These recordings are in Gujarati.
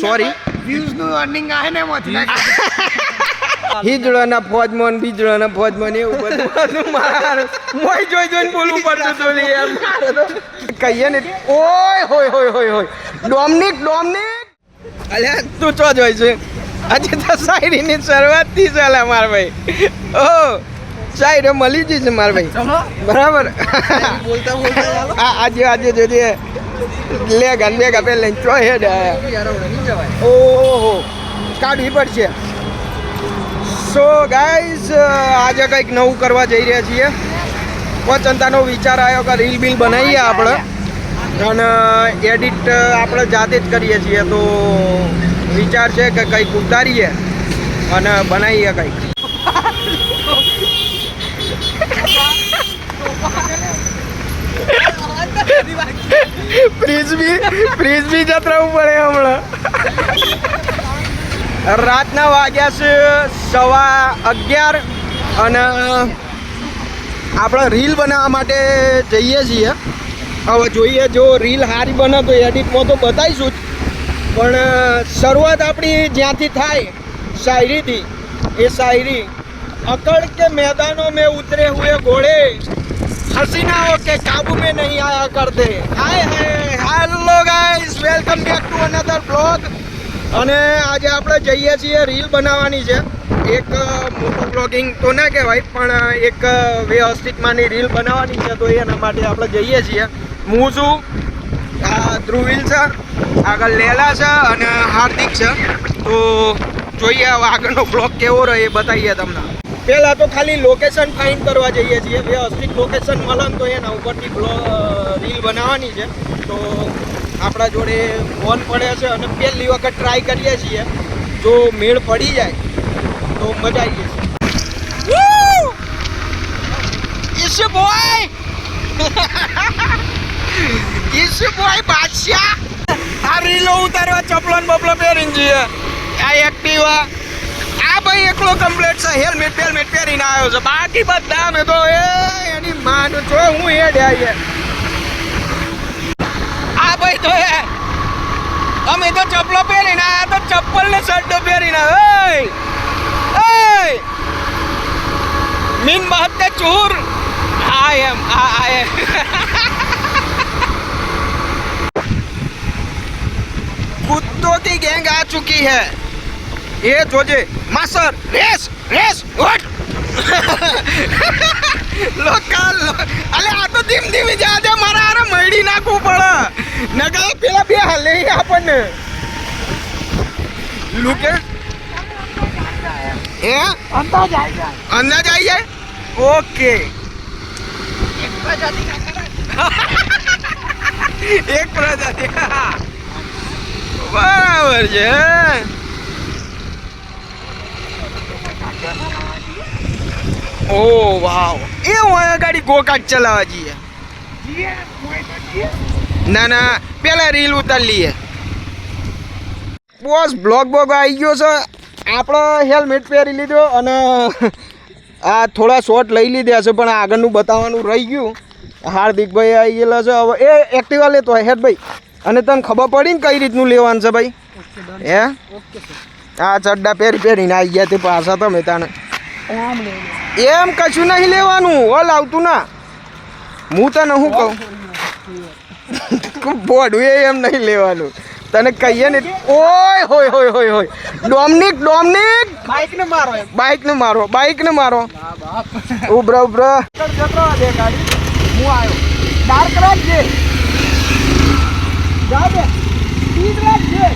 સોરી વ્યૂઝ નું અર્નિંગ આવે ને એમાંથી હિજડાના ફોજમાં બીજડાના ફોજમાં ને એવું બધું મારે મોય જોઈને બોલવું પડતું હતું યાર મારે તો કહીએ ને ઓય હોય હોય હોય હોય ડોમિનિક અલ્યા તું ચો જોઈ છે આજે તો શાયરીની શરૂઆત થી ચાલે માર ભાઈ ઓ શાયરી મળી જ છે માર ભાઈ બરાબર બોલતા આજે જોજે લે ગન બેગા પે લઈને ચો હેડ ઓહો કાઢવી પડશે સો ગાઈઝ આજે કંઈક નવું કરવા જઈ રહ્યા છીએ પચંતાનો વિચાર આવ્યો કે રીલ બિલ બનાવીએ આપણે અને એડિટ આપણે જાતે જ કરીએ છીએ તો વિચાર છે કે કંઈક ઉતારીએ અને બનાવીએ કંઈક ફ્રીજ બી જતરાવું પડે હમણાં રાતના વાગ્યા છે 11:15 અને આપણે રીલ બનાવવા માટે જઈએ છીએ હવે જોઈએ જો રીલ સારી બને તો એડિટમાં તો બતાવીશું જ પણ શરૂઆત આપણી જ્યાંથી થાય શાયરીથી એ શાયરી અકड़ के मैदानों में उतरे हुए घोड़े हसीनाओं के काबू में नहीं आया करते hi hello guys welcome back to another blog અને આજે આપણે જઈએ છીએ રીલ બનાવવાની છે એક મોટું બ્લોગિંગ તો ના કહેવાય પણ એક વ્યવસ્થિતમાંની રીલ બનાવવાની છે તો એના માટે આપણે જઈએ છીએ હું છું ધ્રુવીલ છે આગળ લેલા છે અને હાર્દિક છે તો જોઈએ હવે આગળનો બ્લોગ કેવો રહે એ બતાવીએ તમને પહેલાં તો ખાલી લોકેશન ફાઇન્ડ કરવા જઈએ છીએ વ્યવસ્થિત લોકેશન મળે તો એના ઉપરથી રીલ બનાવવાની છે તો આપણા જોડે ફોન પડે છે અને પહેલી વખત ટ્રાય કરીએ છીએ જો મેળ પડી જાય તો મજા આવી જશે બોય બાદશાહ આ રીલો ઉતારવા ચપલો બપલો પહેરીને જઈએ આ એક્ટિવા આ ભાઈ એકલો કમ્પ્લીટ છે હેલ્મેટ પહેરીને આવ્યો છે બાકી બધા અમે તો એની માન જો હું હેડ આવીએ આ ભાઈ તો અમે તો ચપલો પહેરીને આવ્યા તો ચપ્પલ ને શર્ટ પહેરીને મીન બહતે ચૂર આ એમ कुत्तों की गैंग आ चुकी है ये जोजे मास्टर रेस उठ लोकल अले आ तो धीम जादे मारा अरे मड़ी नाखવું પડે નગા પેલા બે હાલે આપણને લુકે એ અંદાજ આવી જાય ઓકે એક પ્રજાતિ બરાબર છે ઓ વાવ એ હું ગાડી ગોકાક ચલાવવા જઈએ ના પેલા રીલ ઉતાર લઈએ બોસ બ્લોગ આવી ગયો છે આપણે હેલ્મેટ પહેરી લીધો અને આ થોડા શોર્ટ લઈ લીધા છે પણ આગળનું બતાવવાનું રહી ગયું હાર્દિકભાઈ આવી ગયેલા છે હવે એ એક્ટિવા લેતો હોય હેડ ભાઈ અને તને ખબર પડી ને કઈ રીતનું લેવાનું છે ભાઈ હે આ ચડ્ડા પહેરીને આવી ગયા તે પાછા તમે તને એમ કશું નહીં લેવાનું ઓલ આવતું ના હું તને શું કહું બોડું એમ નહીં લેવાનું તને કહીએ ને ઓય હોય હોય હોય હોય ડોમિનિક બાઇક ને મારો ઉભરા દે ગાડી હું આવ્યો ડાર્ક રાખજે જા દે સ્પીડ રાખજે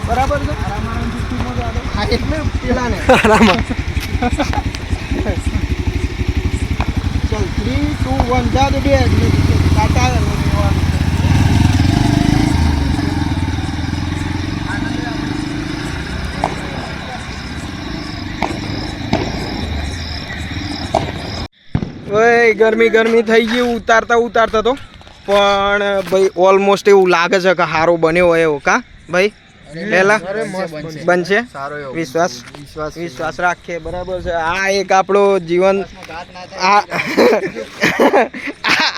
બરાબર છે હા એટલે પેલા ને ચલ 3 2 1 જા દે બે કાટા ભાઈ ગરમી થઈ ગઈ ઉતારતા તો પણ ભાઈ ઓલમોસ્ટ એવું લાગે છે કે સારો બન્યો હોય એવો કા ભાઈ લેલા બનશે વિશ્વાસ રાખીએ બરાબર છે આ એક આપણો જીવન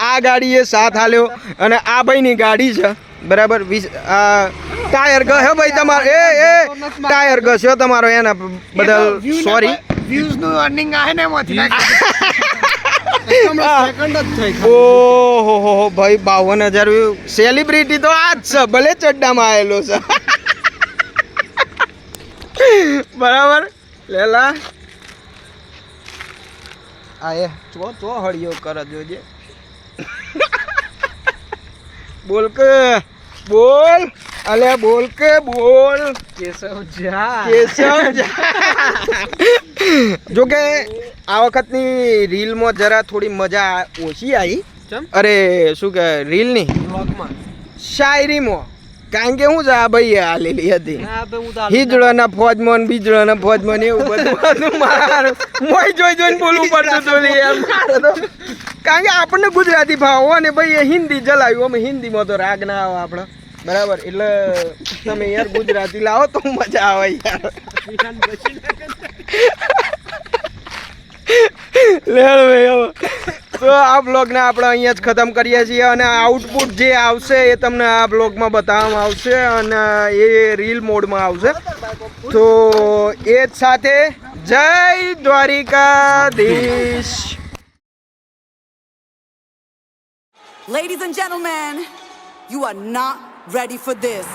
આ ગાડીએ સાથ આલ્યો અને આ ભાઈની ગાડી છે બરાબર ટાયર ગયો ભાઈ તમારો એ ટાયર ઘસ્યો તમારો એના બદલ સોરી વ્યૂઝ નું અર્નિંગ આવે ને એમાંથી ઓહો ભાઈ 52,000 સેલિબ્રિટી તો આ જ છે ભલે ચડ્ડામાં આવેલો છે બરાબર લેલા આ એ ચો હળિયો કરે જોજે બોલ કેશવ જા જો કે આ વખતની રીલમાં જરા થોડી મજા ઓછી આવી અરે શું કે રીલની શાયરીમાં કારણ કે શું છે આ ભાઈ આલેલી હતી હિજડાના ફોજમાં બીજડાના ફોજમાં એવું બધું મારું મોય જોઈને બોલવું પડતું હતું યાર મારે તો કારણ કે આપણને ગુજરાતી ભાવ અને ભાઈ હિન્દી જલાવ્યું અમે હિન્દીમાં તો રાગ ના આવે આપણે બરાબર એટલે તમે યાર ગુજરાતી લાવો તો મજા આવે યાર તો આ બ્લોગને આપણે અહીંયા જ ખતમ કરીએ છીએ અને આઉટપુટ જે આવશે એ તમને આ બ્લોગમાં બતાવવામાં આવશે અને એ રીલ મોડમાં આવશે તો એ જ સાથે જય Dwarkadhish. Ladies and gentlemen, you are not ready for this.